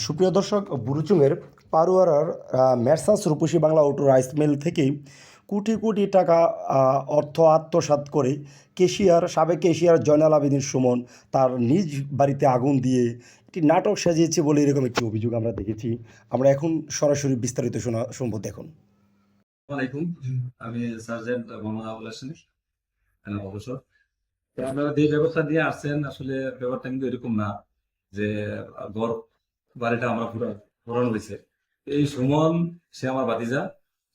সুপ্রিয় দর্শক, বুরুচুংয়ের পারুয়ারার মেরসাস রূপসী Bangla auto rice mill থেকেই কোটি কোটি টাকা অর্থ আত্মসাৎ করে সাবেক কেশিয়ার জয়নাল আবেদীন সুমন তার নিজ বাড়িতে আগুন দিয়ে একটি নাটক সাজিয়েছে বলে এরকম একটি অভিযোগ আমরা দেখেছি। আমরা এখন সরাসরি বিস্তারিত শুনবো। দেখুন। আসসালামাইকুম, আমি সার্জেন্ট মোহাম্মদ আবুল হাসেন, অবসর। তো আপনারা যে ব্যবস্থা দিয়ে আসছেন, আসলে ব্যাপারটা কিন্তু এরকম না যে ঘর বাড়িটা আমরা পুরানো হয়েছে। এই সুমন, সে আমার ভাতিজা,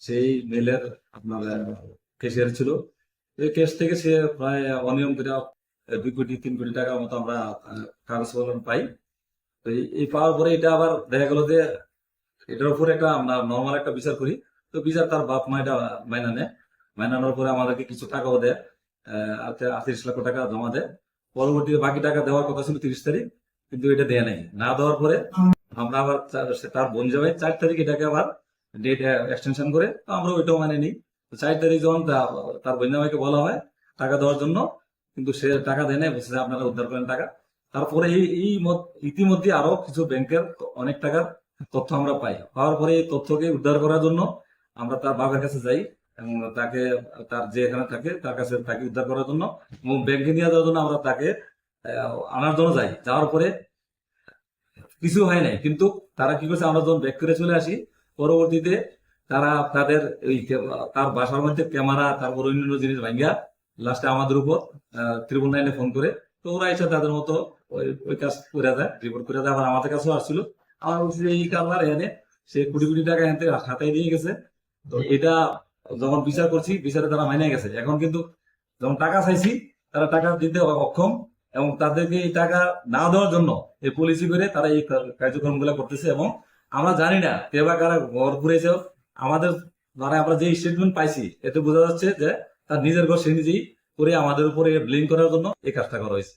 সেই মেলের আপনার ক্যাশিয়ার ছিল। এই কেস থেকে সে প্রায় অনিয়ম করে 2 কোটি 3 কোটি টাকার মতো আমরা কাগজ কলম পাই। তো এই পাওয়ার পরে এটা আবার দেখা গেল যে এটার উপরে একটা আমরা নর্মাল একটা বিচার করি। তো বিচার তার বাপ মা এটা মাইনা নেয়, মাইনানোর পরে আমাদেরকে কিছু টাকাও দেয়, 38 লক্ষ টাকা জমা দেয়। পরবর্তীতে বাকি টাকা দেওয়ার কথা ছিল 30 তারিখ, কিন্তু এটা দেয় নাই। না দেওয়ার পরে আমরা আবার তার বোন যাবে 4 তারিখ এটাকে আবার ডেট এক্সটেনশন করে, তো আমরা ওইটাও মানে নিই। তো 4 তারিখ যখন তার বোন জামাইকে বলা হয় টাকা দেওয়ার জন্য, কিন্তু সে টাকা দেয় নাই, বলছে যে আপনারা উদ্ধার করেন টাকা। তারপরে ইতিমধ্যে আরো কিছু ব্যাংকের অনেক টাকার তথ্য আমরা পাই। পাওয়ার পরে এই তথ্যকে উদ্ধার করার জন্য আমরা তার বাবার কাছে যাই এবং তাকে, তার যে এখানে থাকে তার কাছে তাকে উদ্ধার করার জন্য এবং ব্যাংকে নিয়ে যাওয়ার জন্য আমরা তাকে আনার জন্য যাই। যাওয়ার পরে কিছু হয় নাই, কিন্তু তারা কি করছে, আমরা যখন ব্যাক করে চলে আসি, পরবর্তীতে তারা তাদের তার বাসার মধ্যে ক্যামেরা, তারপর অন্যান্য জিনিস ভাঙ্গা লাস্টে আমাদের উপর 999 ফোন করে। তো ওরা এসে তাদের মতো ওই কাজ করে দেয়, রিপোর্ট করে দেয়। আবার আমাদের কাছেও আসছিল, আমার বলছি যে এই কারবার এনে সে কোটি কোটি টাকা এনে হাতায় দিয়ে গেছে। তো এটা যখন বিচার করছি, বিচারে তারা মাইনে গেছে। এখন কিন্তু যখন টাকা চাইছি, তারা টাকা দিতে অক্ষম এবং তাদেরকে এই টাকা না দেওয়ার জন্য এই পলিসি করে তারা এই কার্যক্রম গুলা করতেছে। এবং আমরা জানি না কে বা কারা ঘর ঘুরেছে। আমাদের দ্বারা আমরা যে স্টেটমেন্ট পাইছি, এতে বোঝা যাচ্ছে যে তার নিজের ঘর সে নিজেই করে আমাদের উপরে ব্লেম করার জন্য এই কাজটা করা হয়েছে।